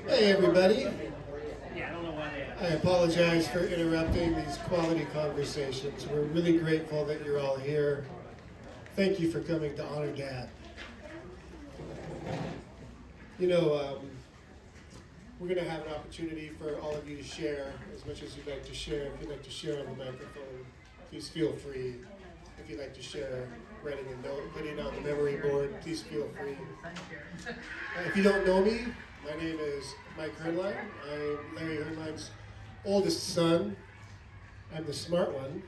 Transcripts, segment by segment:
Hey everybody. I apologize for interrupting these quality conversations. We're really grateful that you're all here. Thank you for coming to honor Dad. You know, we're going to have an opportunity for all of you to share as much as you'd like to share. If you'd like to share on the microphone, please feel free. If you'd like to share, writing a note, putting it on the memory board, please feel free. If you don't know me, my name is Mike Hoernlein. I'm Larry Hoernlein's oldest son. I'm the smart one.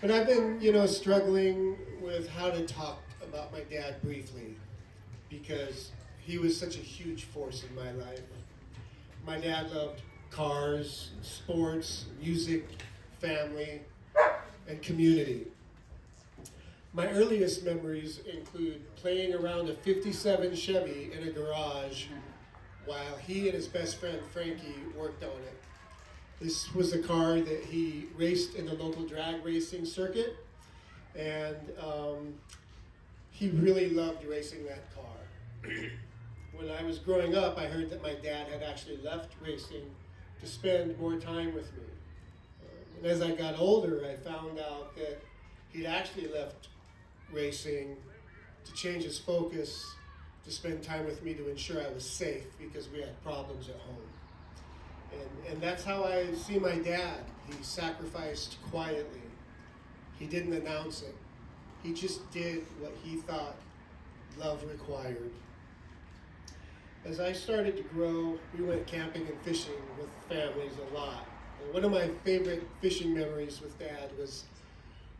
But I've been, struggling with how to talk about my dad briefly because he was such a huge force in my life. My dad loved cars, sports, music, family, and community. My earliest memories include playing around a 57 Chevy in a garage while he and his best friend Frankie worked on it. This was a car that he raced in the local drag racing circuit, and he really loved racing that car. When I was growing up, I heard that my dad had actually left racing to spend more time with me. And as I got older, I found out that he'd actually left racing to change his focus, to spend time with me to ensure I was safe because we had problems at home. And that's how I see my dad. He sacrificed quietly. He didn't announce it. He just did what he thought love required. As I started to grow, we went camping and fishing with families a lot. And one of my favorite fishing memories with Dad was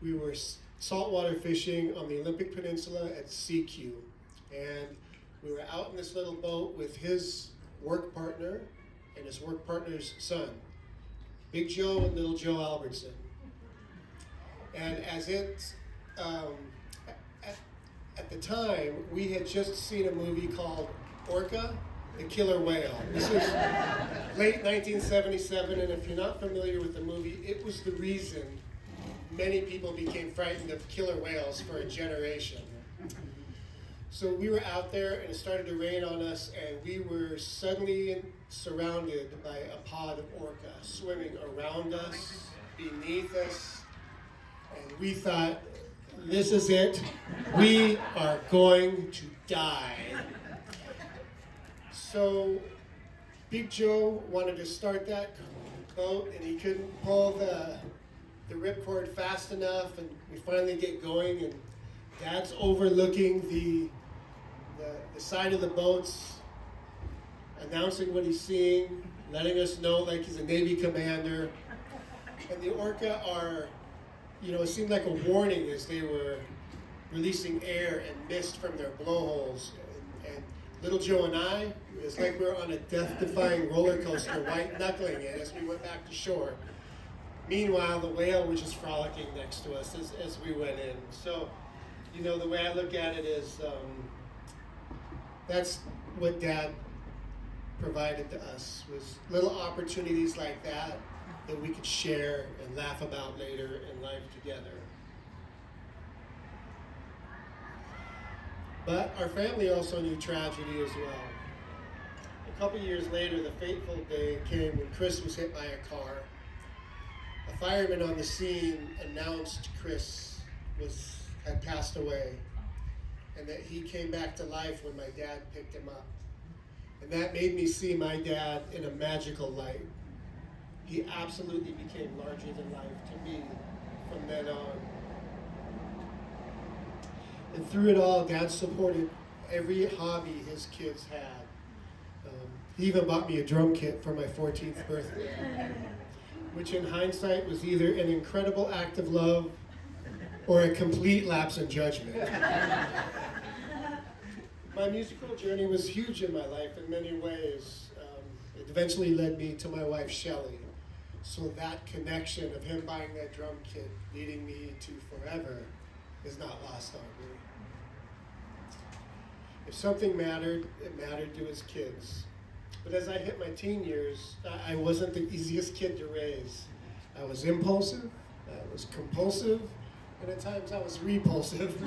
we were saltwater fishing on the Olympic Peninsula at CQ. And we were out in this little boat with his work partner and his work partner's son, Big Joe and Little Joe Albertson. And at the time, we had just seen a movie called Orca, the Killer Whale. This was late 1977, and if you're not familiar with the movie, it was the reason many people became frightened of killer whales for a generation. So we were out there, and it started to rain on us, and we were suddenly surrounded by a pod of orca swimming around us, beneath us, and we thought, this is it. We are going to die. So Big Joe wanted to start that boat, and he couldn't pull the ripcord fast enough, and we finally get going, and Dad's overlooking the side of the boats, announcing what he's seeing, letting us know like he's a Navy commander. And the orca are, it seemed like a warning as they were releasing air and mist from their blowholes. And Little Joe and I, it's like we were on a death-defying roller coaster, white-knuckling it as we went back to shore. Meanwhile, the whale was just frolicking next to us as we went in. So, the way I look at it is, that's what Dad provided to us, was little opportunities like that we could share and laugh about later in life together. But our family also knew tragedy as well. A couple years later, the fateful day came when Chris was hit by a car. A fireman on the scene announced Chris had passed away, and that he came back to life when my dad picked him up. And that made me see my dad in a magical light. He absolutely became larger than life to me from then on. And through it all, Dad supported every hobby his kids had. He even bought me a drum kit for my 14th birthday, which in hindsight was either an incredible act of love or a complete lapse in judgment. My musical journey was huge in my life in many ways. It eventually led me to my wife, Shelley. So that connection of him buying that drum kit, leading me to forever, is not lost on me. If something mattered, it mattered to his kids. But as I hit my teen years, I wasn't the easiest kid to raise. I was impulsive, I was compulsive, and at times I was repulsive.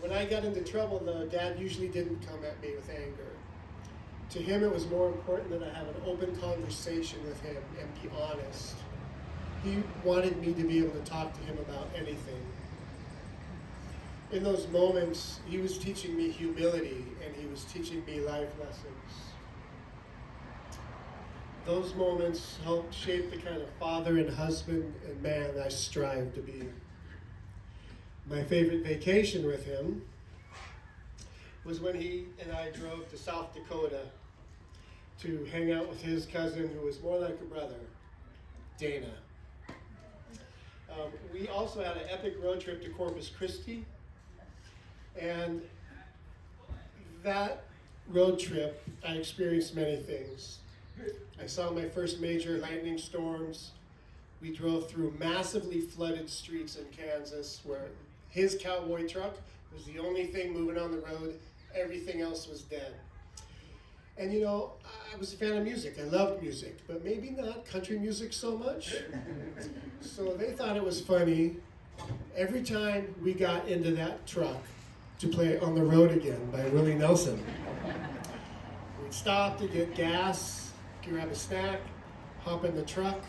When I got into trouble, though, Dad usually didn't come at me with anger. To him, it was more important that I have an open conversation with him and be honest. He wanted me to be able to talk to him about anything. In those moments, he was teaching me humility, and he was teaching me life lessons. Those moments helped shape the kind of father and husband and man I strive to be. My favorite vacation with him was when he and I drove to South Dakota to hang out with his cousin, who was more like a brother, Dana. We also had an epic road trip to Corpus Christi, and that road trip, I experienced many things. I saw my first major lightning storms. We drove through massively flooded streets in Kansas where his cowboy truck was the only thing moving on the road. Everything else was dead. And you know, I was a fan of music. I loved music, but maybe not country music so much. So they thought it was funny every time we got into that truck to play On the Road Again by Willie Nelson. We'd stop to get gas, grab a snack, hop in the truck.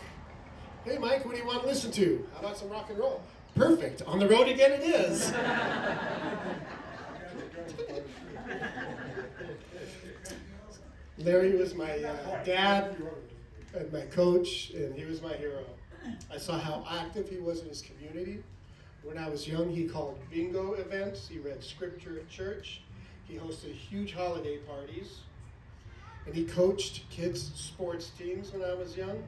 Hey Mike, what do you want to listen to? How about some rock and roll? Perfect, On the Road Again it is. Larry was my dad and my coach, and he was my hero. I saw how active he was in his community. When I was young, he called bingo events. He read scripture at church. He hosted huge holiday parties. And he coached kids' sports teams when I was young.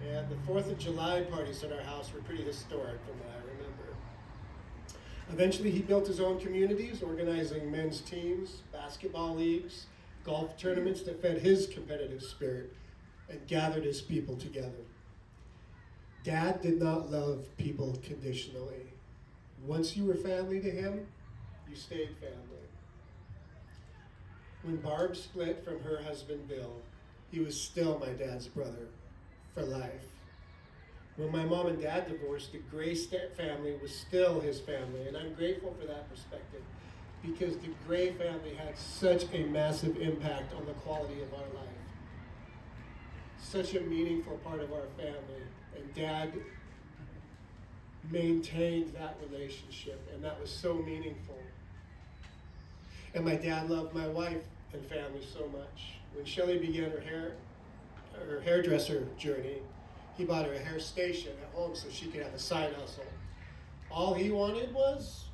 And the 4th of July parties at our house were pretty historic from what I remember. Eventually, he built his own communities, organizing men's teams, basketball leagues, golf tournaments that fed his competitive spirit and gathered his people together. Dad did not love people conditionally. Once you were family to him, you stayed family. When Barb split from her husband Bill, he was still my dad's brother for life. When my mom and dad divorced, the Gray family was still his family, and I'm grateful for that perspective, because the Gray family had such a massive impact on the quality of our life. Such a meaningful part of our family. And Dad maintained that relationship, and that was so meaningful. And my dad loved my wife and family so much. When Shelley began her hairdresser journey, he bought her a hair station at home so she could have a side hustle. All he wanted was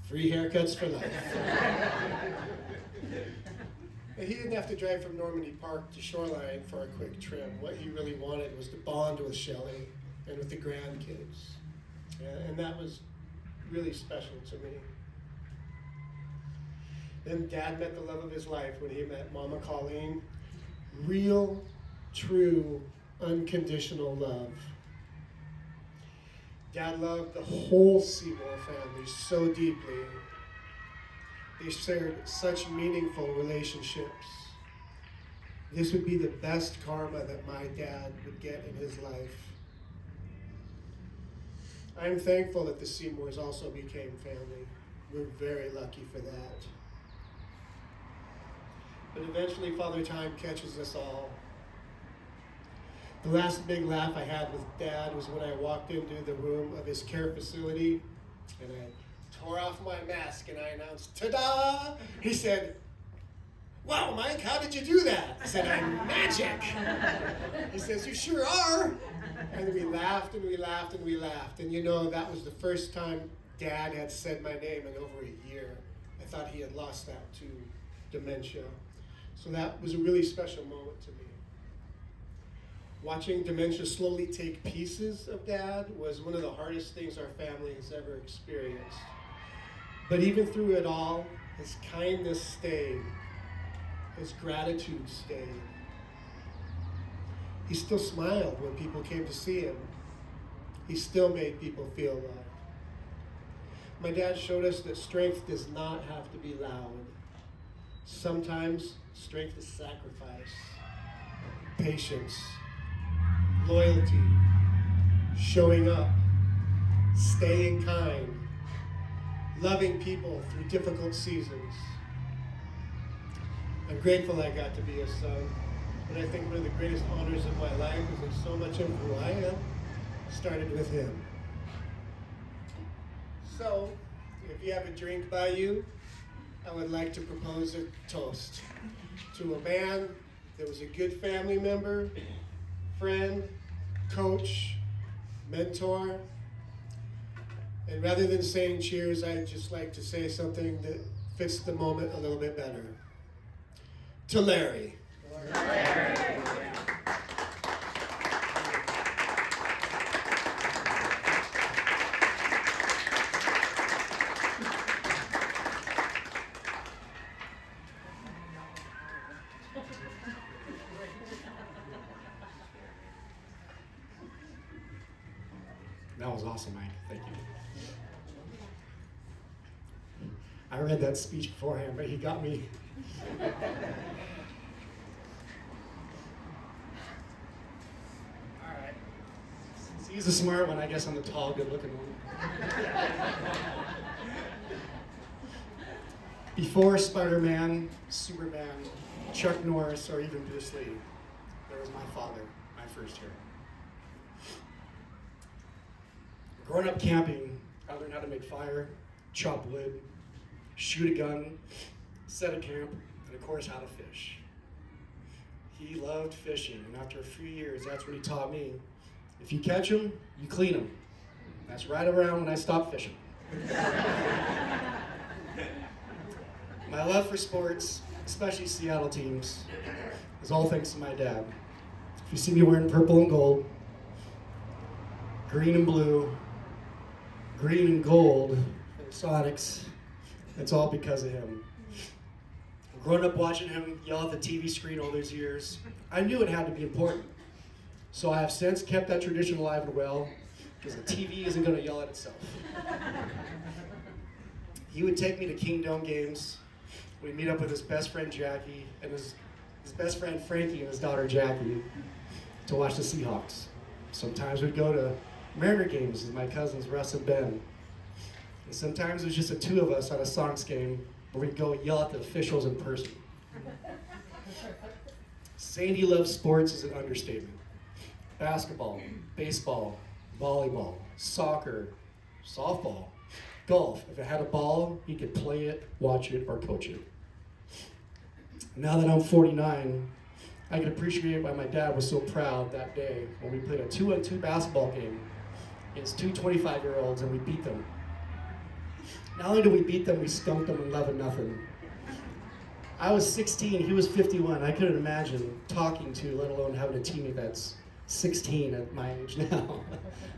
free haircuts for life. And he didn't have to drive from Normandy Park to Hoernlein for a quick trim. What he really wanted was to bond with Shelley and with the grandkids. And that was really special to me. Then Dad met the love of his life when he met Mama Colleen. Real, true, unconditional love. Dad loved the whole Seymour family so deeply. They shared such meaningful relationships. This would be the best karma that my dad would get in his life. I'm thankful that the Seymours also became family. We're very lucky for that. But eventually Father Time catches us all. The last big laugh I had with Dad was when I walked into the room of his care facility and I tore off my mask and I announced, "Ta-da!" He said, "Wow, Mike, how did you do that?" I said, "I'm magic." He says, "You sure are." And we laughed and we laughed and we laughed. And you know, that was the first time Dad had said my name in over a year. I thought he had lost that to dementia. So that was a really special moment to me. Watching dementia slowly take pieces of Dad was one of the hardest things our family has ever experienced. But even through it all, his kindness stayed. His gratitude stayed. He still smiled when people came to see him. He still made people feel loved. My dad showed us that strength does not have to be loud. Sometimes strength is sacrifice, patience, loyalty, showing up, staying kind, loving people through difficult seasons. I'm grateful I got to be his son, but I think one of the greatest honors of my life is that so much of who I am started with him. So, if you have a drink by you, I would like to propose a toast to a man that was a good family member, friend, coach, mentor. And rather than saying cheers, I'd just like to say something that fits the moment a little bit better. To Larry. Larry. That was awesome, Mike. Thank you. I read that speech beforehand, but he got me. All right. Since he's a smart one, I guess I'm the tall, good-looking one. Before Spider-Man, Superman, Chuck Norris, or even Bruce Lee, there was my father, my first hero. Growing up camping, I learned how to make fire, chop wood, shoot a gun, set a camp, and of course how to fish. He loved fishing, and after a few years, that's when he taught me, if you catch them, you clean them. That's right around when I stopped fishing. My love for sports, especially Seattle teams, is all thanks to my dad. If you see me wearing purple and gold, green and blue, green and gold, Sonics, it's all because of him. Growing up watching him yell at the TV screen all those years, I knew it had to be important. So I have since kept that tradition alive and well, because the TV isn't going to yell at itself. He would take me to Kingdom games. We'd meet up with his best friend Jackie and his best friend Frankie and his daughter Jackie to watch the Seahawks. Sometimes we'd go to Mariner games with my cousins Russ and Ben. And sometimes it was just the two of us at a Sox game where we'd go yell at the officials in person. Saying he loves sports is an understatement. Basketball, baseball, volleyball, soccer, softball, golf. If it had a ball, he could play it, watch it, or coach it. Now that I'm 49, I can appreciate why my dad was so proud that day when we played a 2-on-2 basketball game against two 25-year-olds and we beat them. Not only did we beat them, we skunked them 11-0. I was 16, he was 51. I couldn't imagine talking to, let alone having a teammate that's 16 at my age now.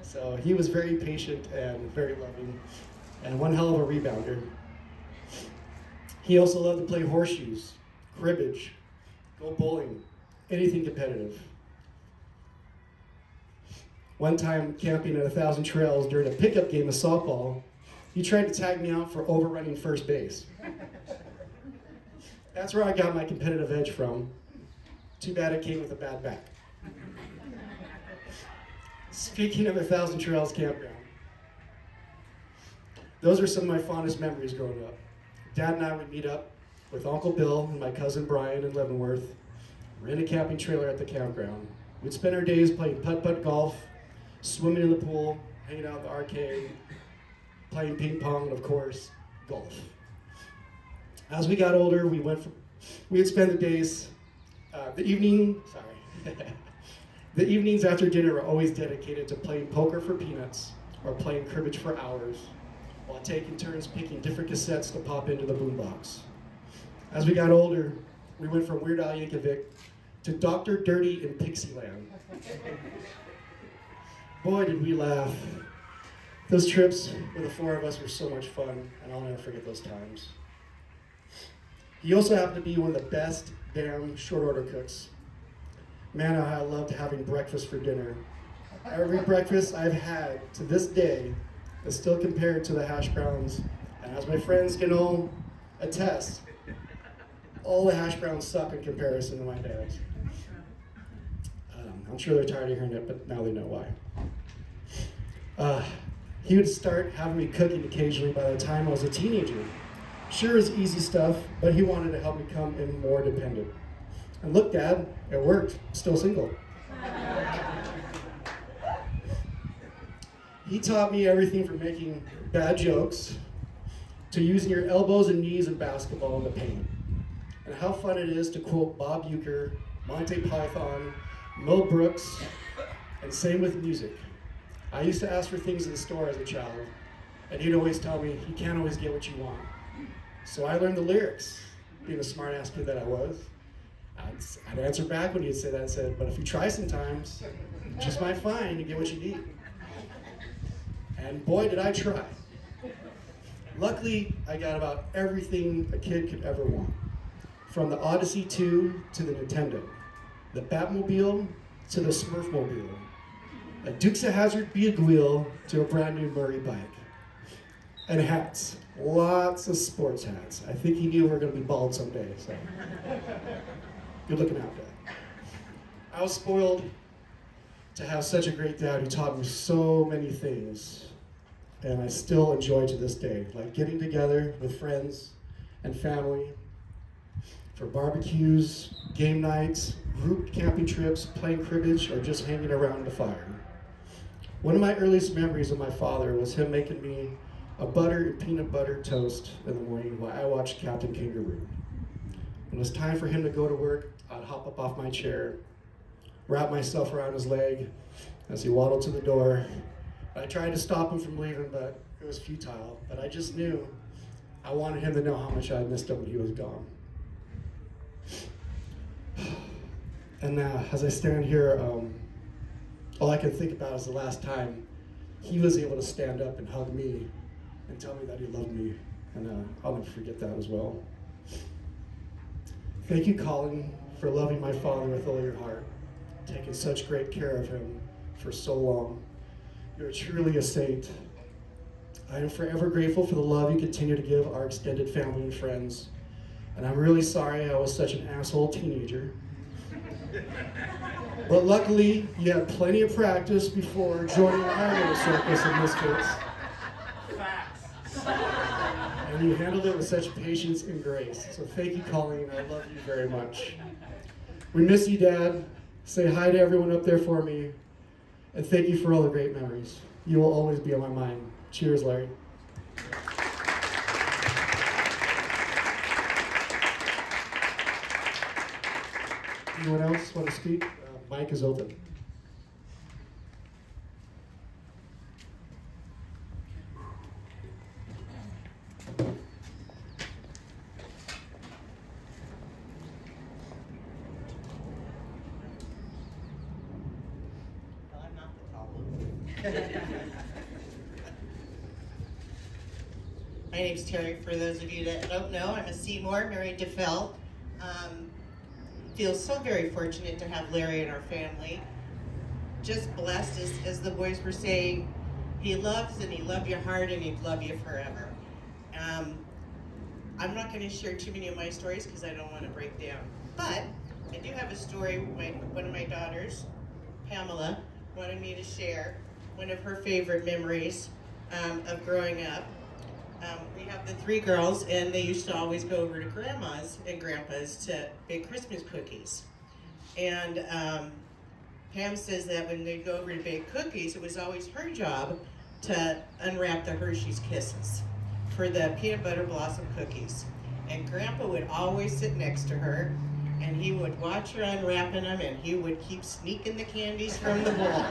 So he was very patient and very loving, and one hell of a rebounder. He also loved to play horseshoes, cribbage, go bowling, anything competitive. One time, camping at 1,000 Trails during a pickup game of softball, he tried to tag me out for overrunning first base. That's where I got my competitive edge from. Too bad it came with a bad back. Speaking of 1,000 Trails campground, those are some of my fondest memories growing up. Dad and I would meet up with Uncle Bill and my cousin Brian in Leavenworth, rent a camping trailer at the campground. We'd spend our days playing putt-putt golf, swimming in the pool, hanging out at the arcade, playing ping pong, and of course, golf. As we got older, we'd spend the days, the evenings after dinner were always dedicated to playing poker for peanuts or playing cribbage for hours, while taking turns picking different cassettes to pop into the boombox. As we got older, we went from Weird Al Yankovic to Dr. Dirty in Pixieland. Boy, did we laugh. Those trips with the four of us were so much fun, and I'll never forget those times. He also happened to be one of the best damn short order cooks. Man, how I loved having breakfast for dinner. Every breakfast I've had to this day is still compared to the hash browns, and as my friends can all attest, all the hash browns suck in comparison to my dad's. I'm sure they're tired of hearing it, but now they know why. He would start having me cooking occasionally by the time I was a teenager. Sure, it's easy stuff, but he wanted to help me become even more dependent. And look, Dad, it worked. Still single. He taught me everything from making bad jokes to using your elbows and knees in basketball in the paint, and how fun it is to quote Bob Euchre, Monty Python, Mel Brooks, and same with music. I used to ask for things in the store as a child, and he'd always tell me, you can't always get what you want. So I learned the lyrics, being a smart ass kid that I was. I'd answer back when he'd say that and said, but if you try sometimes, you just might find you get what you need. And boy, did I try. Luckily, I got about everything a kid could ever want. From the Odyssey 2 to the Nintendo, the Batmobile to the Smurfmobile, a Dukes of Hazzard Buick wheel to a brand new Murray bike. And hats, lots of sports hats. I think he knew we were gonna be bald someday, so good looking out, Dad. I was spoiled to have such a great dad who taught me so many things, and I still enjoy to this day, like getting together with friends and family for barbecues, game nights, group camping trips, playing cribbage, or just hanging around the fire. One of my earliest memories of my father was him making me a butter and peanut butter toast in the morning while I watched Captain Kangaroo. When it was time for him to go to work, I'd hop up off my chair, wrap myself around his leg as he waddled to the door. I tried to stop him from leaving, but it was futile. But I just knew I wanted him to know how much I missed him when he was gone. And now, as I stand here, all I can think about is the last time he was able to stand up and hug me and tell me that he loved me. And I'll never forget that as well. Thank you, Colin, for loving my father with all your heart, taking such great care of him for so long. You're truly a saint. I am forever grateful for the love you continue to give our extended family and friends. And I'm really sorry I was such an asshole teenager. But luckily, you had plenty of practice before joining our little circus in this case. And you handled it with such patience and grace. So thank you, Colleen. I love you very much. We miss you, Dad. Say hi to everyone up there for me. And thank you for all the great memories. You will always be on my mind. Cheers, Larry. Anyone else want to speak? Mic is open. Well, I'm not the tall one. My name's Terry. For those of you that don't know, I'm a Seymour, married to Phil. Feel so very fortunate to have Larry in our family. Just blessed, as the boys were saying, he loves and he loved your heart and he'd love you forever. I'm not going to share too many of my stories because I don't want to break down. But I do have a story. One of my daughters, Pamela, wanted me to share one of her favorite memories of growing up. We have the three girls, and they used to always go over to Grandma's and Grandpa's to bake Christmas cookies. And Pam says that when they'd go over to bake cookies, it was always her job to unwrap the Hershey's Kisses for the peanut butter blossom cookies. And Grandpa would always sit next to her, and he would watch her unwrapping them, and he would keep sneaking the candies from the bowl.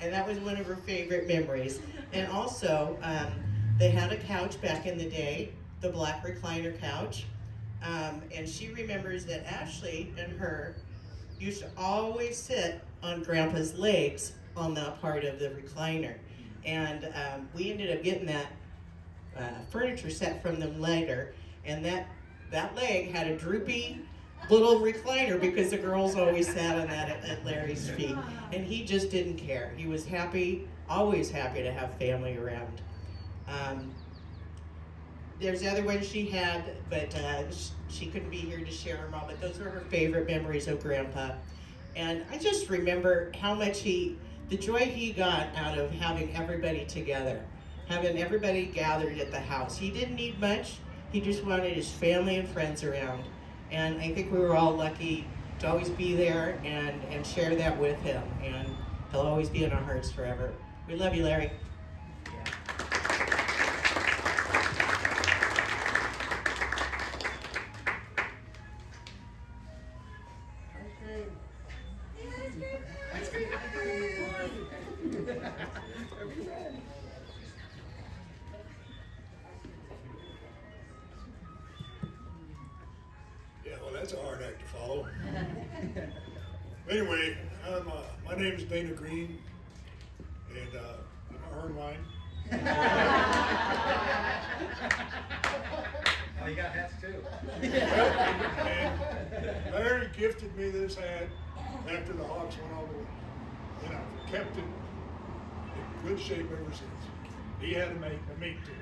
And that was one of her favorite memories. And also, they had a couch back in the day, the black recliner couch. And she remembers that Ashley and her used to always sit on Grandpa's legs on that part of the recliner. And we ended up getting that furniture set from them later. And that leg had a droopy little recliner because the girls always sat on that at Larry's feet. And he just didn't care. He was happy, always happy to have family around. There's other ones she had, but she couldn't be here to share them all, but those were her favorite memories of Grandpa. And I just remember how much the joy he got out of having everybody together, having everybody gathered at the house. He didn't need much. He just wanted his family and friends around. And I think we were all lucky to always be there and share that with him. And he'll always be in our hearts forever. We love you, Larry. Yeah, well, that's a hard act to follow. Anyway, my name is Dana Green, and I'm a Hoernlein. Oh, you got hats too. And Larry gifted me this hat after the Hawks went all the way. And I've kept it in good shape ever since. He had to make a meat to it.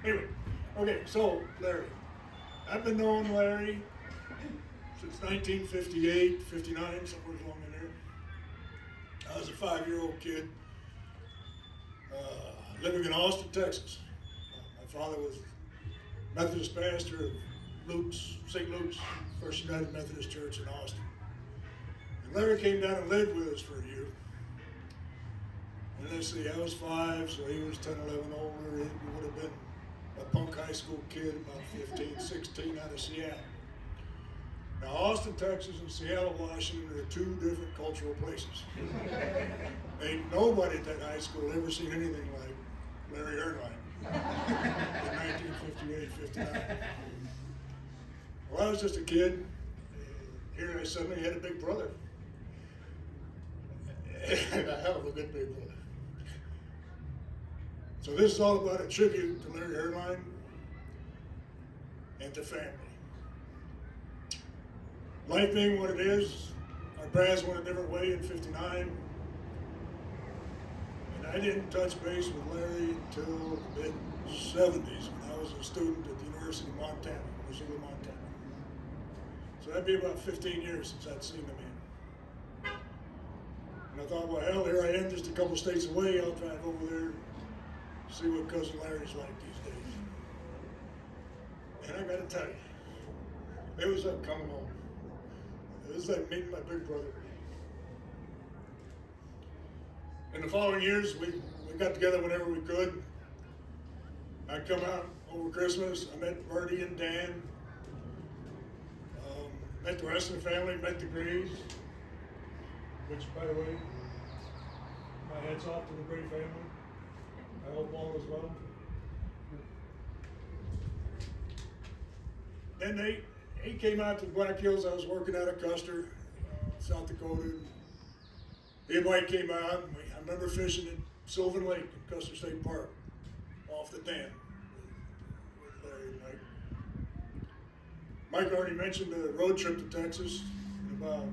Anyway, okay, so Larry. I've been knowing Larry since 1958, 59, somewhere along in there. I was a 5-year-old kid living in Austin, Texas. My father was Methodist pastor of Luke's, St. Luke's First United Methodist Church in Austin. And Larry came down and lived with us for a year. And let's see, I was 5, so he was 10, 11 older. He would have been a punk high school kid, about 15, 16, out of Seattle. Now, Austin, Texas, and Seattle, Washington are 2 different cultural places. Ain't nobody at that high school ever seen anything like Larry Hoernlein in 1958, 59. Well, I was just a kid. Here I suddenly had a big brother. And a hell of a good big brother. So this is all about a tribute to Larry Hoernlein and to family. Life being what it is, our paths went a different way in '59. And I didn't touch base with Larry until the mid-'70s when I was a student at the University of Montana, Missoula, Montana. So that'd be about 15 years since I'd seen the man. And I thought, well, hell, here I am just a couple states away. I'll drive over there, see what Cousin Larry's like these days. And I gotta tell you, it was like coming home. It was like meeting my big brother. In the following years, we got together whenever we could. I'd come out over Christmas. I met Bertie and Dan. Met the rest of the family, met the Grays, which, by the way, my hats off to the Gray family. I hope all is well. Then he came out to the Black Hills. I was working out of Custer, South Dakota. He and Mike came out. And I remember fishing at Sylvan Lake in Custer State Park, off the dam with Larry and Mike. Mike already mentioned the road trip to Texas in about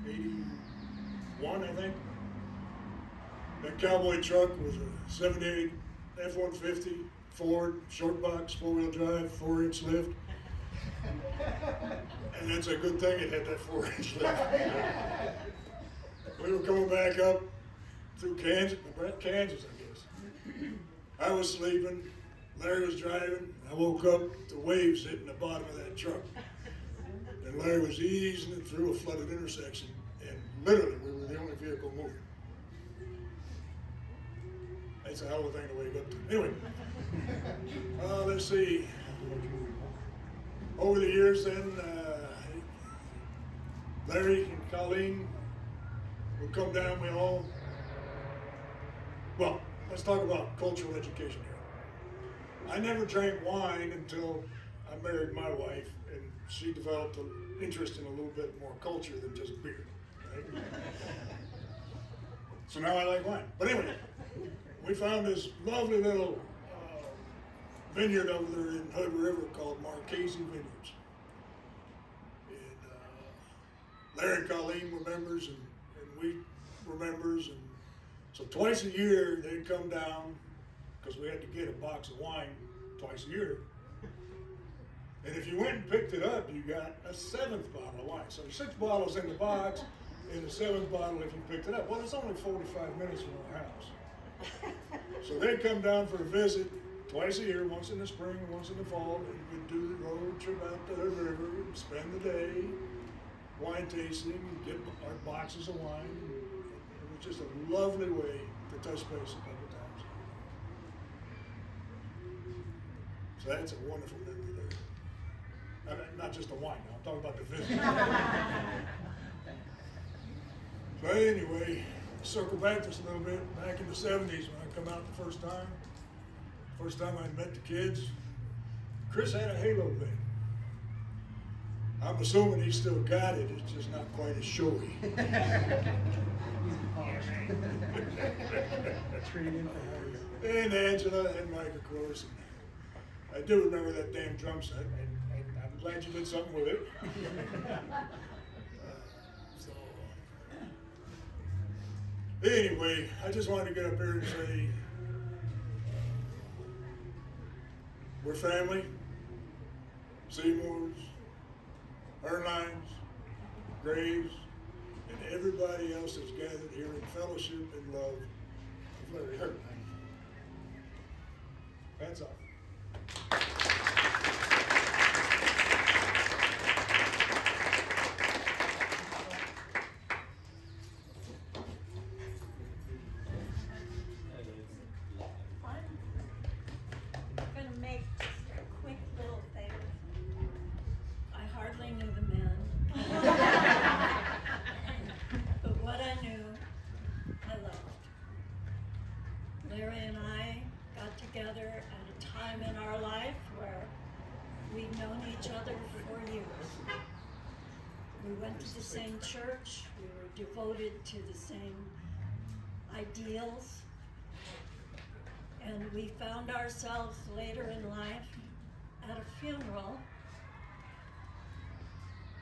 81, I think. That cowboy truck was a 78 F-150 Ford short box, 4-wheel drive, 4-inch lift. And that's a good thing it had that 4-inch lift. We were coming back up through Kansas, I guess. I was sleeping, Larry was driving. I woke up, the waves hitting the bottom of that truck. And Larry was easing it through a flooded intersection, and literally we were the only vehicle moving. That's a hell of a thing to wake up to. Anyway, let's see. Over the years then, Larry and Colleen would come down, well, let's talk about cultural education here. I never drank wine until I married my wife, and she developed an interest in a little bit more culture than just beer, right? So now I like wine. But anyway, we found this lovely little vineyard over there in Hood River called Marchese Vineyards. And Larry and Colleen were members, and we were members. And so twice a year they'd come down, because we had to get a box of wine twice a year. And if you went and picked it up, you got a 7th bottle of wine. So 6 bottles in the box, in the 7th bottle if you picked it up. Well, it's only 45 minutes from our house. So they'd come down for a visit twice a year, once in the spring and once in the fall, and we'd do the road trip out to the river, and spend the day wine tasting, and get our boxes of wine. And it was just a lovely way to touch base a couple times. So that's a wonderful memory there. I mean, not just the wine, now I'm talking about the visit. So anyway, circle back just a little bit. Back in the 70s when I come out the first time I met the kids, Chris had a halo thing. I'm assuming he still got it, it's just not quite as showy. And Angela and Mike, of course. I do remember that damn drum set, and I'm glad you did something with it. Anyway, I just wanted to get up here and say, we're family, Seymours, Hoernleins, Graves, and everybody else that's gathered here in fellowship and love of Larry Hoernlein. That's all. I'm gonna make just a quick little thing. I hardly knew the man. But what I knew, I loved. Larry and I got together at a time in our life where we'd known each other for years. We went to the same church, we were devoted to the same ideals. And we found ourselves later in life at a funeral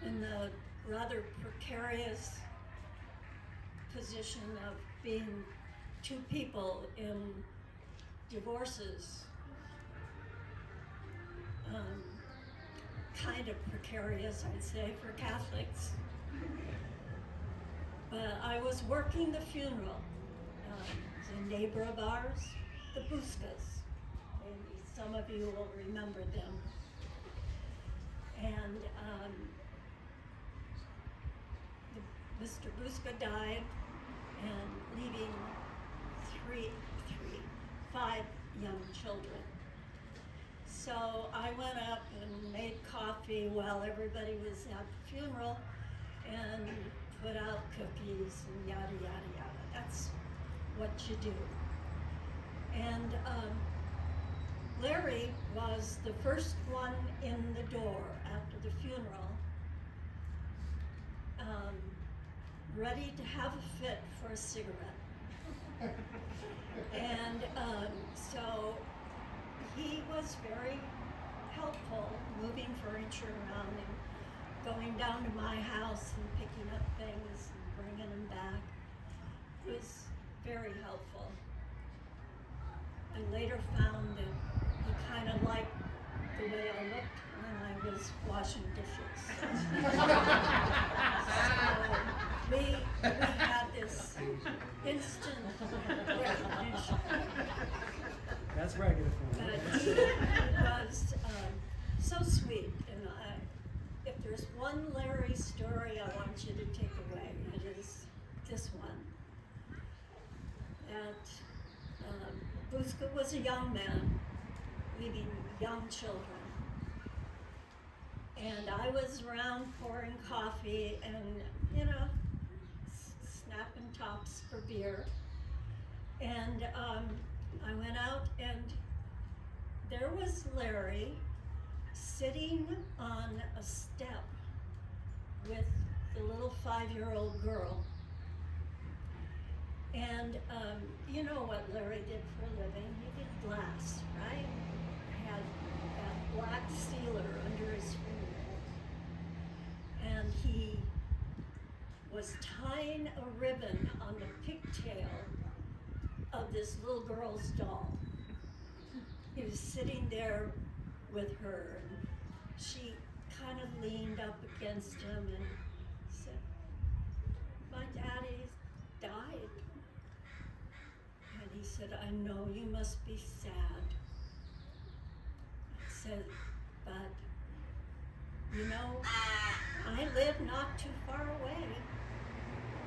in the rather precarious position of being two people in divorces. Kind of precarious, I'd say, for Catholics. But I was working the funeral. It's a neighbor of ours, the Buskas. Maybe some of you will remember them. And Mr. Buska died, and leaving five young children. So I went up and made coffee while everybody was at the funeral and put out cookies and yada, yada, yada. That's what you do. And Larry was the first one in the door after the funeral, ready to have a fit for a cigarette. And so he was very helpful, moving furniture around and going down to my house and picking up things and bringing them back. It was very helpful. I later found that he kind of liked the way I looked when I was washing dishes. So we had this instant recognition. That's regular for me. But he was so sweet, and if there's one Larry story I want you to take away, it is this one. That Buska was a young man, leaving young children. And I was around pouring coffee and, snapping tops for beer. And I went out, and there was Larry sitting on a step with the little 5-year-old girl. And you know what Larry did for a living? He did glass, right? He had that black sealer under his fingernails. And he was tying a ribbon on the pigtail of this little girl's doll. He was sitting there with her, and she kind of leaned up against him and said, "My died. And he said, I know you must be sad. I said, but, you know, I live not too far away.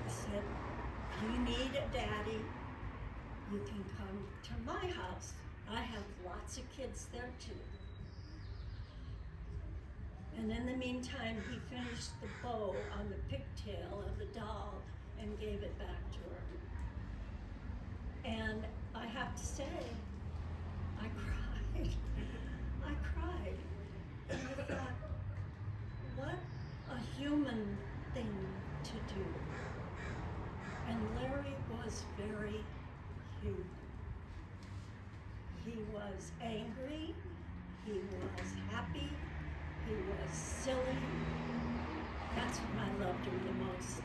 He said, if you need a daddy, you can come to my house. I have lots of kids there too. And in the meantime, he finished the bow on the pigtail of the doll and gave it back to her. And I have to say, I cried. I cried. And I thought, what a human thing to do. And Larry was very human. He was angry, he was happy, he was silly. That's when I loved him the most,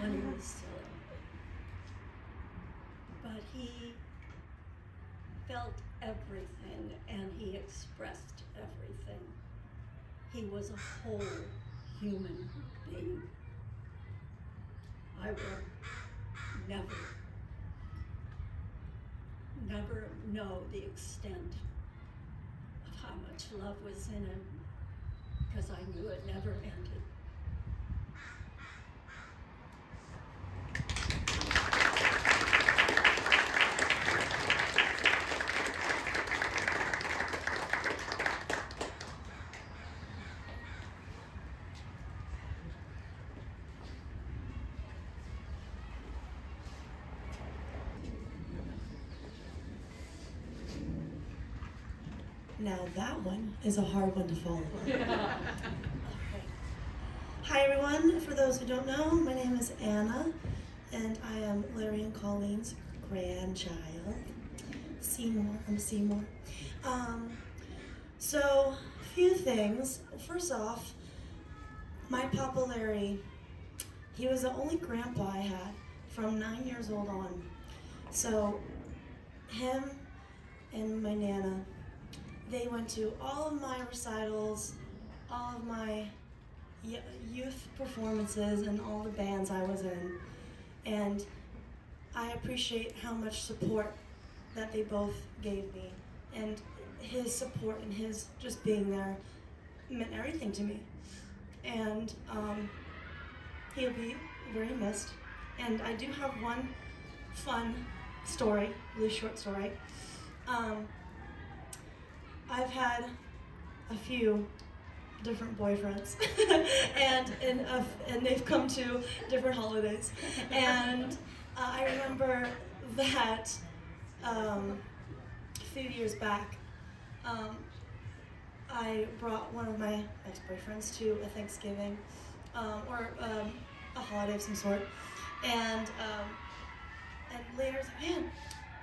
when he was silly. But he felt everything and he expressed everything. He was a whole human being. I will never know the extent of how much love was in him, because I knew it never ended. Now that one is a hard one to follow. Hi everyone, for those who don't know, my name is Anna, and I am Larry and Colleen's grandchild. Seymour, I'm Seymour. So, a few things. First off, my Papa Larry, he was the only grandpa I had from 9 years old on. So, him and my Nana, they went to all of my recitals, all of my youth performances, and all the bands I was in. And I appreciate how much support that they both gave me. And his support and his just being there meant everything to me. And he'll be very missed. And I do have one fun story, really short story. I've had a few different boyfriends, and they've come to different holidays. And I remember that a few years back, I brought one of my ex-boyfriends to a Thanksgiving or a holiday of some sort, and later, man,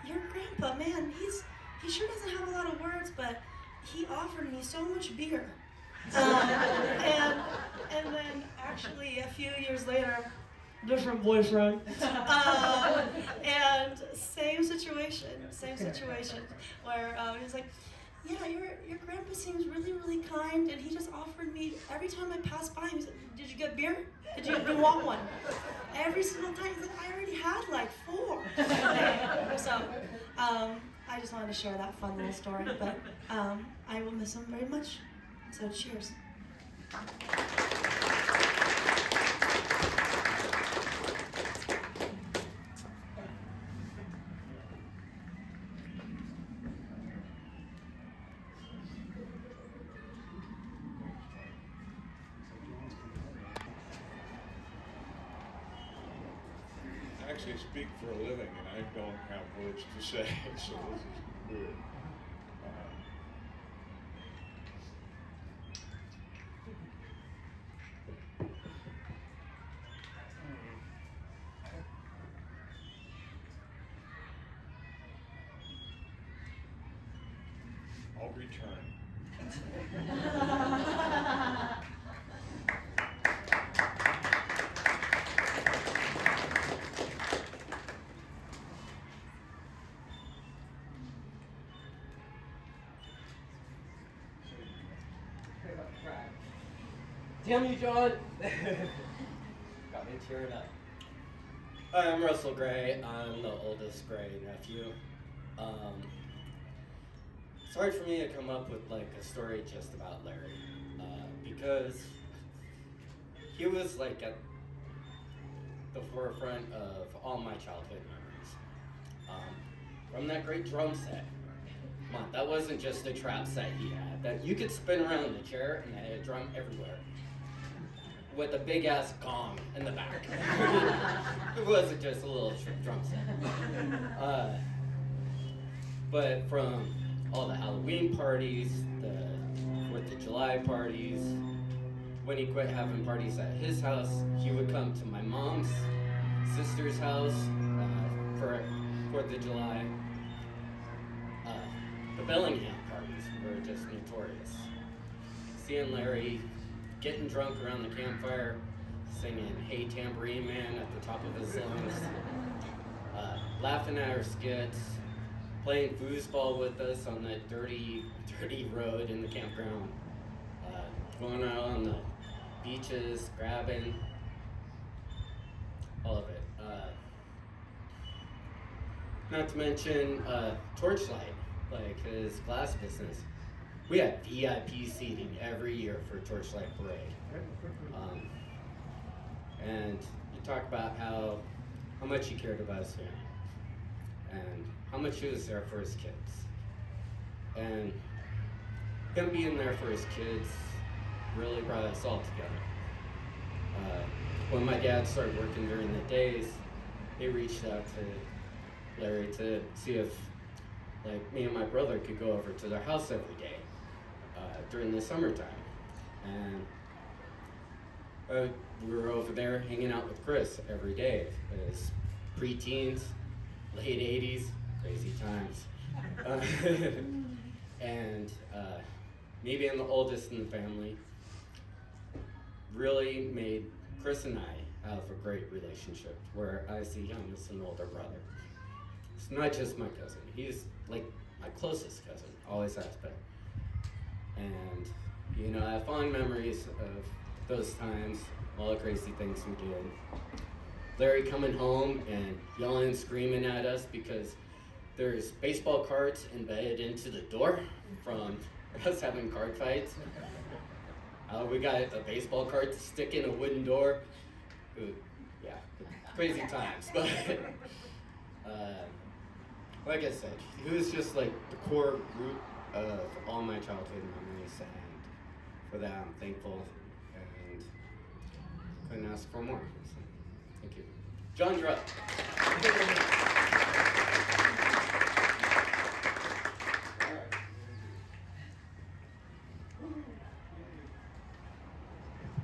your grandpa, man, he sure doesn't have a lot of words, but he offered me so much beer. And then actually a few years later, different boyfriend, and same situation, where he was like, yeah, your grandpa seems really, really kind, and he just offered me, every time I pass by him, he said, did you get beer? Do you want one? Every single time, he's like, I already had like 4. So, I just wanted to share that fun little story, but I will miss him very much, so cheers. I actually speak for a living and I don't have words to say, so this is weird. I'll return. Damn you, John! Got me tearing up. Hi, I'm Russell Gray. I'm the oldest Gray nephew. It's hard for me to come up with like a story just about Larry, because he was like at the forefront of all my childhood memories. From that great drum set. Come on, that wasn't just a trap set he had. That you could spin around in the chair and it had a drum everywhere. With a big ass gong in the back. It wasn't just a little drum set. But from all the Halloween parties, the 4th of July parties, when he quit having parties at his house, he would come to my mom's sister's house for 4th of July. The Bellingham parties were just notorious. Seeing Larry getting drunk around the campfire, singing Hey Tambourine Man at the top of his lungs, laughing at our skits, playing foosball with us on that dirty road in the campground, going out on the beaches, grabbing, all of it. Not to mention Torchlight, like his glass business. We had VIP seating every year for Torchlight Parade. And you talk about how much he cared about his family and how much he was there for his kids. And him being there for his kids really brought us all together. When my dad started working during the days, he reached out to Larry to see if like me and my brother could go over to their house every day during the summertime. And we were over there hanging out with Chris every day as preteens, late 80s, crazy times. And me being the oldest in the family really made Chris and I have a great relationship where I see him as an older brother. It's not just my cousin, he's like my closest cousin, always has been. And you know, I have fond memories of those times, all the crazy things we did. Larry coming home and yelling and screaming at us because there's baseball cards embedded into the door from us having card fights. We got a baseball card to stick in a wooden door. Yeah, crazy times. But like I said, he was just like the core root of all my childhood memories, and for that I'm thankful and couldn't ask for more. So, thank you. John Drupp.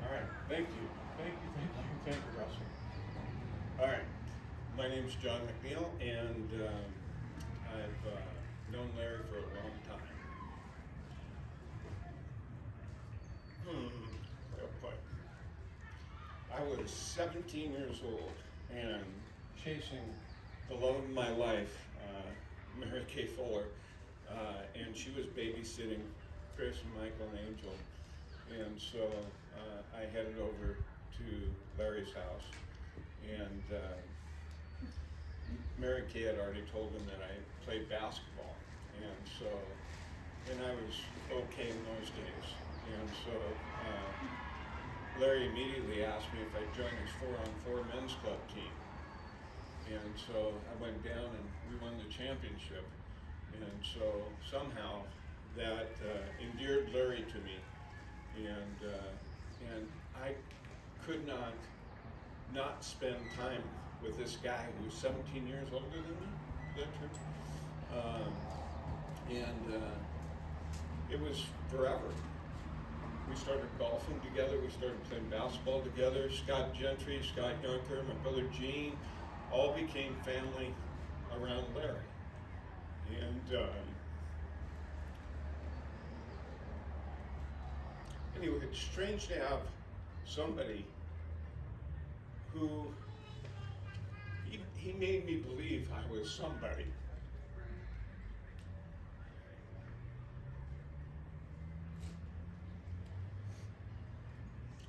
All right, thank you, Russell. All right, my name's John McNeil, and I've known Larry for a long time. Real quick. I was 17 years old and chasing the love of my life, Mary Kay Fuller, and she was babysitting Chris and Michael and Angel. And so I headed over to Larry's house, and Mary Kay had already told him that I played basketball, and so, and I was okay in those days, and so Larry immediately asked me if I'd join his 4-on-4 men's club team, and so I went down and we won the championship, and so somehow that endeared Larry to me. And I could not spend time with this guy who was 17 years older than me. Is that true? It was forever. We started golfing together. We started playing basketball together. Scott Gentry, Scott Yunker, my brother Gene, all became family around Larry. And anyway, it's strange to have somebody who, he made me believe I was somebody.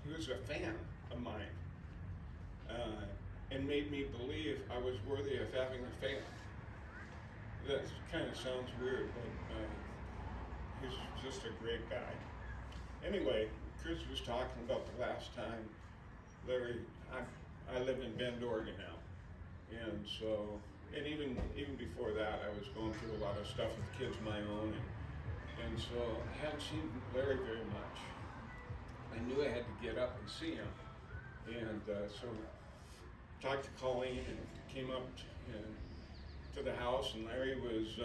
He was a fan of mine. and made me believe I was worthy of having a family. That kind of sounds weird, but he's just a great guy. Anyway, Chris was talking about the last time Larry, I live in Bend, Oregon now. And so, and even before that, I was going through a lot of stuff with kids of my own. And so I hadn't seen Larry very much. I knew I had to get up and see him. And so talked to Colleen and came up to the house, and Larry was,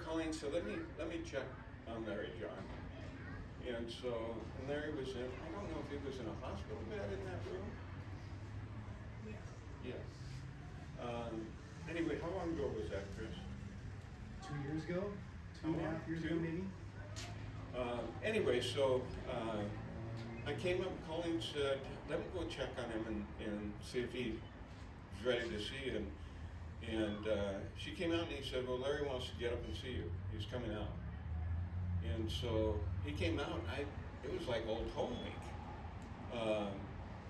Colleen said, let me check on Larry, John. And so, and Larry was in, I don't know if he was in a hospital bed in that room. Yeah. Anyway, how long ago was that, Chris? 2 years ago? Two and a half years ago, maybe? Anyway, so I came up, Colleen said, let me go check on him and see if he's ready to see him. And she came out and he said, well, Larry wants to get up and see you. He's coming out. And so he came out, and it was like old home week.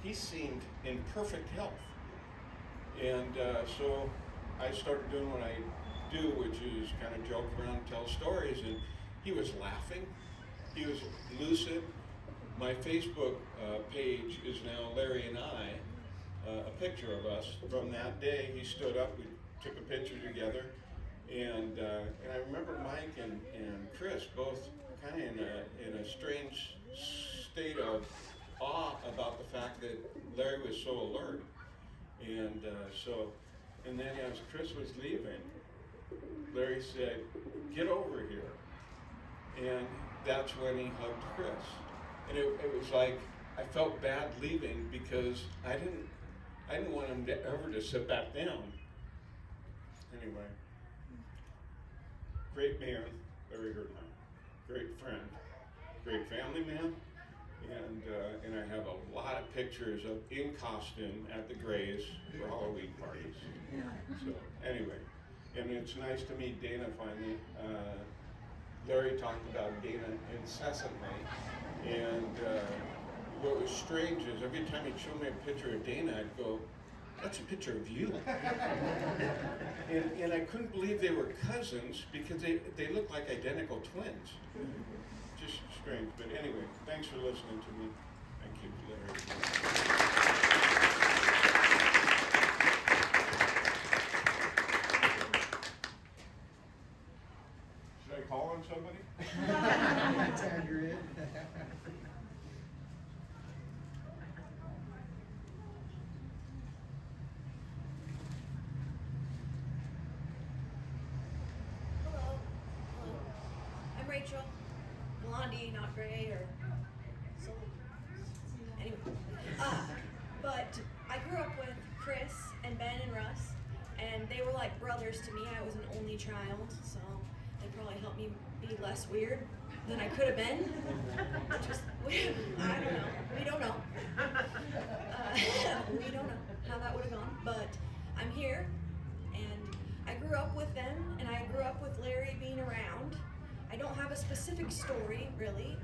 He seemed in perfect health. And so I started doing what I do, which is kind of joke around and tell stories. And he was laughing. He was lucid. My Facebook page is now Larry and I, a picture of us from that day. He stood up, we took a picture together. And I remember Mike and Chris both kind of in a strange state of awe about the fact that Larry was so alert. And and then as Chris was leaving, Larry said, get over here. And that's when he hugged Chris. And it was like, I felt bad leaving because I didn't want him to ever to sit back down. Anyway, great man, Larry Hoernlein. Great friend, great family man. And I have a lot of pictures of in costume at the Grays for Halloween parties. So anyway, and it's nice to meet Dana finally. Larry talked about Dana incessantly, and what was strange is every time he'd show me a picture of Dana, I'd go, that's a picture of you. and I couldn't believe they were cousins because they looked like identical twins. Just strange, but anyway, thanks for listening to me. Thank you, Larry. Should I call on somebody? Tag her in. Hello. I'm Rachel. Blondie, not gray or so. Anyway, but I grew up with Chris and Ben and Russ, and they were like brothers to me. I was an only child, so they probably helped me be less weird than I could have been. Just, I don't know. We don't know. We don't know how that would have gone, but I'm here, and I grew up with them, and I grew up with Larry being around. I don't have a specific story, really,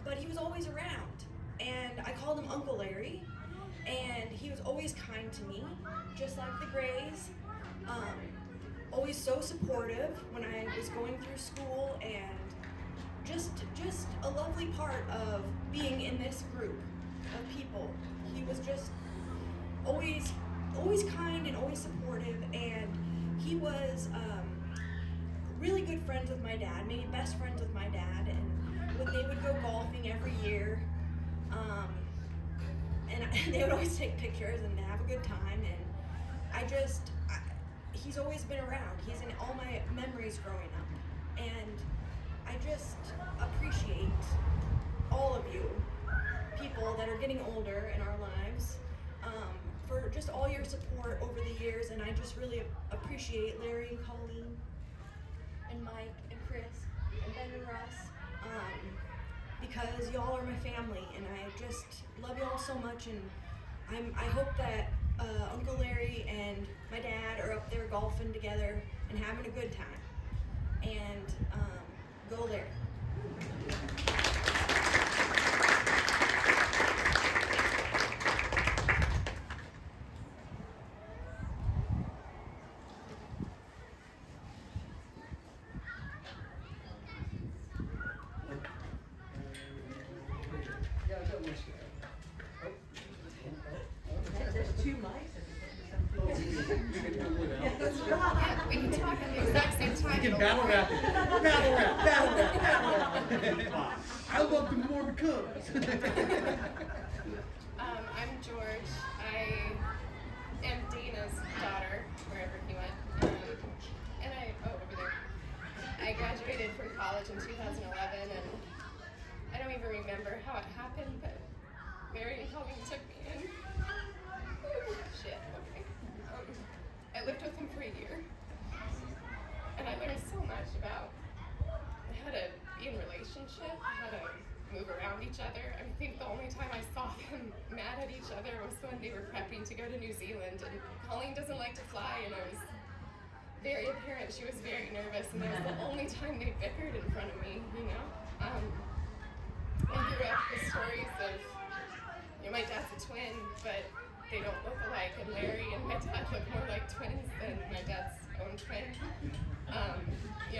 but he was always around, and I called him Uncle Larry, and he was always kind to me, just like the Grays, always so supportive when I was going through school, and just a lovely part of being in this group of people. He was just always kind and always supportive, and he was really good friends with my dad, maybe best friends with my dad, and they would go golfing every year, and they would always take pictures and have a good time, and he's always been around. He's in all my memories growing up, and I just appreciate all of you people that are getting older in our lives for just all your support over the years, and I just really appreciate Larry and Colleen and Mike and Chris and Ben and Russ, because y'all are my family, and I just love y'all so much, and I hope that Uncle Larry and my dad are up there golfing together and having a good time, and go Larry. You can battle rap it. Battle rap, battle rap, battle rap. I love them more because. I'm George. I am Dana's daughter, wherever he went. And over there. I graduated from college in 2011, and I don't even remember how it happened, but Mary and Colleen took me in. Ooh, shit, okay. I lived with him for a year, and I learned so much about how to be in relationship, how to move around each other. I think the only time I saw them mad at each other was when they were prepping to go to New Zealand, and Colleen doesn't like to fly, and it was very apparent she was very nervous, and that was the only time they bickered in front of me, you know? I grew up with stories of, my dad's a twin, but they don't look alike, and Larry and my dad look more like twins than my dad's own twin. I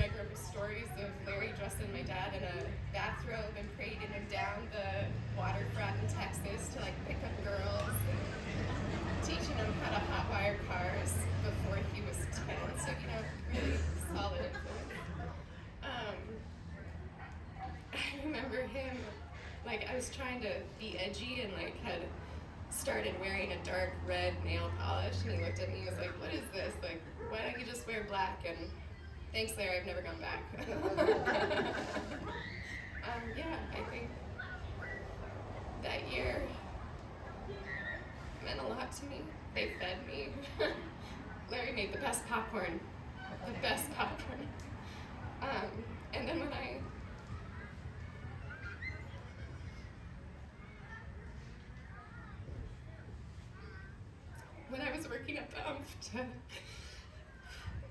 grew up with stories of Larry dressing my dad in a bathrobe and parading him down the waterfront in Texas to pick up girls, and teaching him how to hotwire cars before he was 10. So, really solid influence. I remember him, I was trying to be edgy and had started wearing a dark red nail polish, and he looked at me and was like, "What is this? Why don't you just wear black?" And thanks, Larry, I've never gone back. I think that year meant a lot to me. They fed me. Larry made the best popcorn. The best popcorn. And then when I was working at the to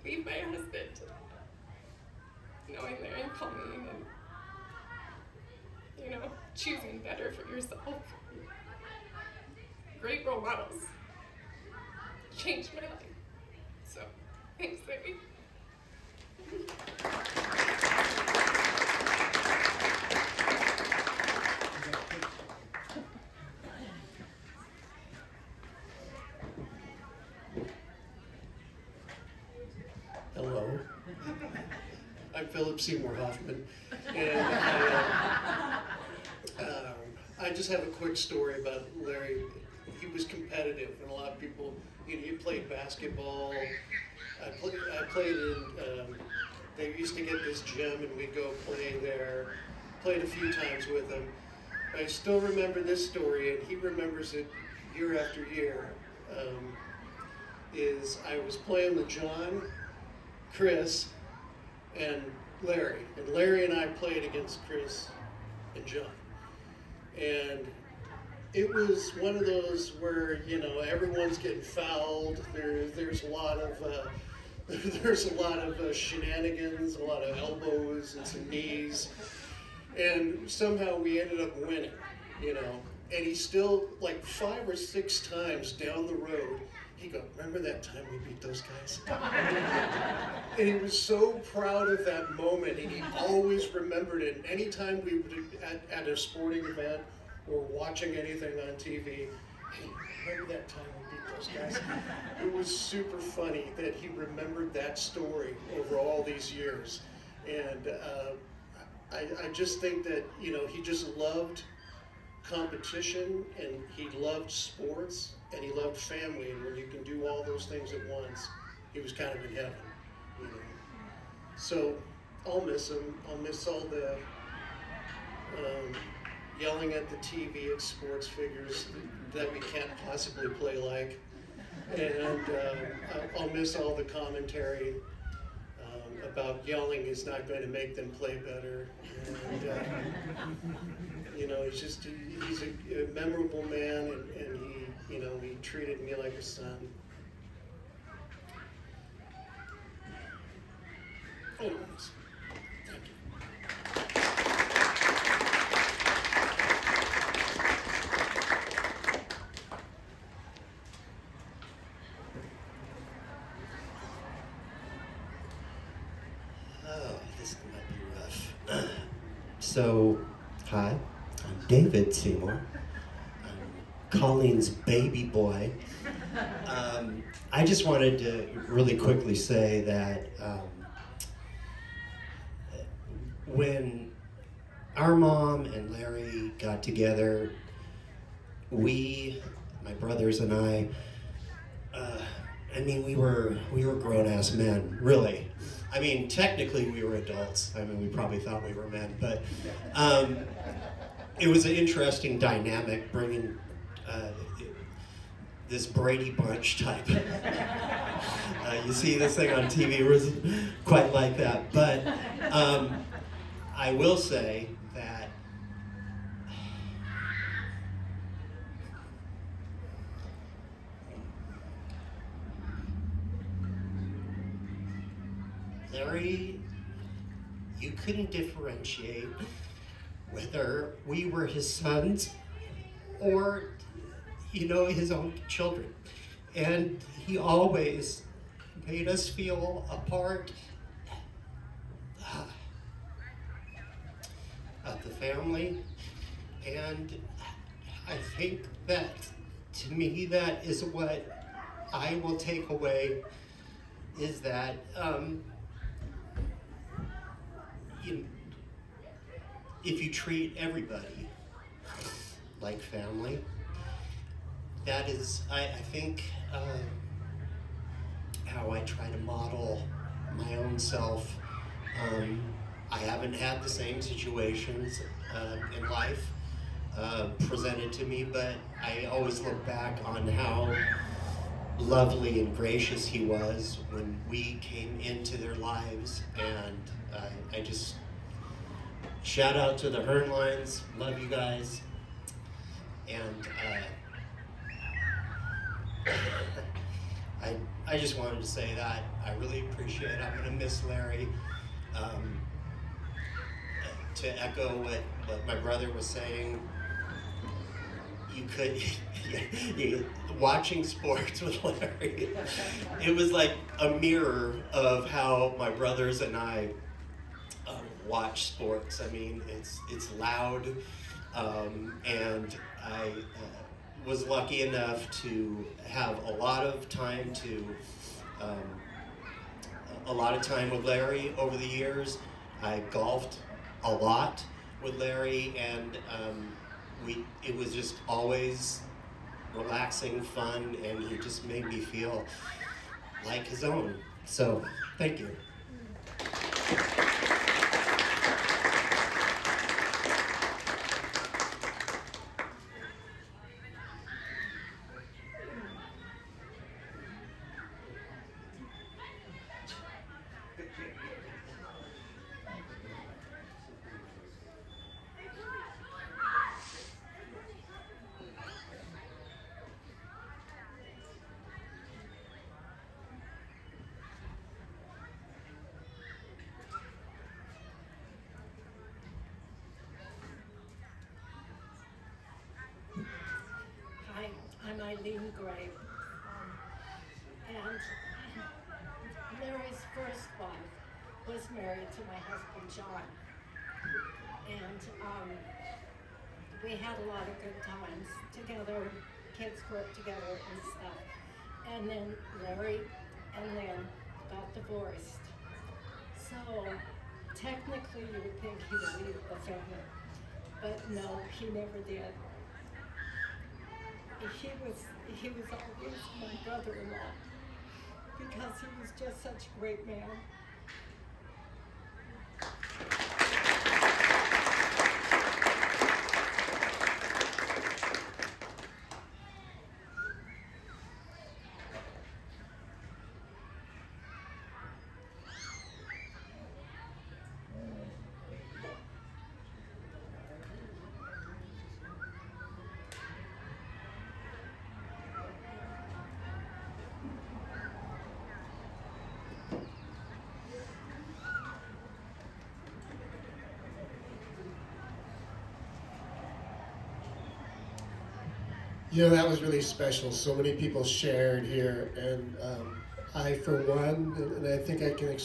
leave my husband, knowing Larry and Colleen, and choosing better for yourself. Great role models. Changed my life. So, thanks, Larry. Hello. I'm Philip Seymour Hoffman, and I just have a quick story about Larry. He was competitive, and a lot of people, he played basketball. I played in, they used to get this gym, and we'd go play there. Played a few times with him. I still remember this story, and he remembers it year after year. I was playing with John, Chris, and Larry. And Larry and I played against Chris and John. And it was one of those where, everyone's getting fouled. There's a lot of shenanigans, a lot of elbows and some knees. And somehow we ended up winning, And he still, 5 or 6 times down the road, he goes, "Remember that time we beat those guys?" And he was so proud of that moment, and he always remembered it. And anytime we were at a sporting event or watching anything on TV, "Hey, remember that time we beat those guys?" It was super funny that he remembered that story over all these years. And I just think that, he just loved competition, and he loved sports, and he loved family, and when you can do all those things at once, he was kind of in heaven, So I'll miss him. I'll miss all the yelling at the TV at sports figures that we can't possibly play like, and I'll miss all the commentary about yelling is not going to make them play better, and he's a memorable man, and he treated me like a son. Anyways, thank you. Oh, this might be rough. So, hi, I'm David Seymour. I'm Colleen's baby boy. I just wanted to really quickly say that when our mom and Larry got together, my brothers and I mean, we were grown-ass men, really. I mean, technically we were adults. I mean, we probably thought we were men, but it was an interesting dynamic bringing this Brady Bunch type. You see this thing on TV, it was quite like that. But I will say that Larry, you couldn't differentiate whether we were his sons or, his own children. And he always made us feel a part of the family. And I think that, to me, that is what I will take away, is that if you treat everybody like family, that is, I think, how I try to model my own self. I haven't had the same situations in life presented to me, but I always look back on how lovely and gracious he was when we came into their lives, and I just shout out to the Hoernleins, love you guys, and I just wanted to say that I really appreciate it. I'm gonna miss Larry. To echo what my brother was saying, you could, watching sports with Larry, it was like a mirror of how my brothers and I watch sports. I mean, it's loud, and I was lucky enough to have a lot of time with Larry over the years. I golfed a lot with Larry, and it was just always relaxing, fun, and he just made me feel like his own. So, thank you. Hi, I'm Eileen Gray. And Larry's first wife was married to my husband, John. And we had a lot of good times together, kids worked together and stuff. And then Larry and Lynn got divorced. So technically you would think he would leave the family, but no, he never did. He was always my brother-in-law because he was just such a great man. That was really special. So many people shared here, and I, for one, and I think I can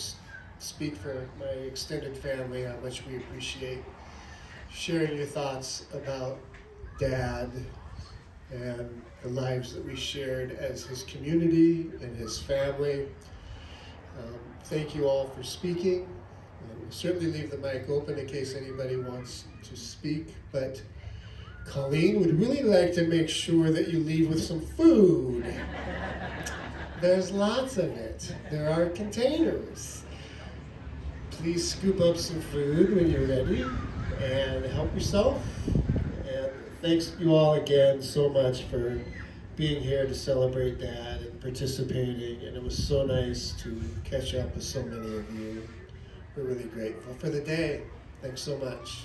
speak for my extended family, how much we appreciate sharing your thoughts about Dad and the lives that we shared as his community and his family. Thank you all for speaking. It certainly leave the mic open in case anybody wants to speak, but Colleen would really like to make sure that you leave with some food. There's lots of it. There are containers. Please scoop up some food when you're ready and help yourself. And thanks you all again so much for being here to celebrate Dad and participating. And it was so nice to catch up with so many of you. We're really grateful for the day. Thanks so much.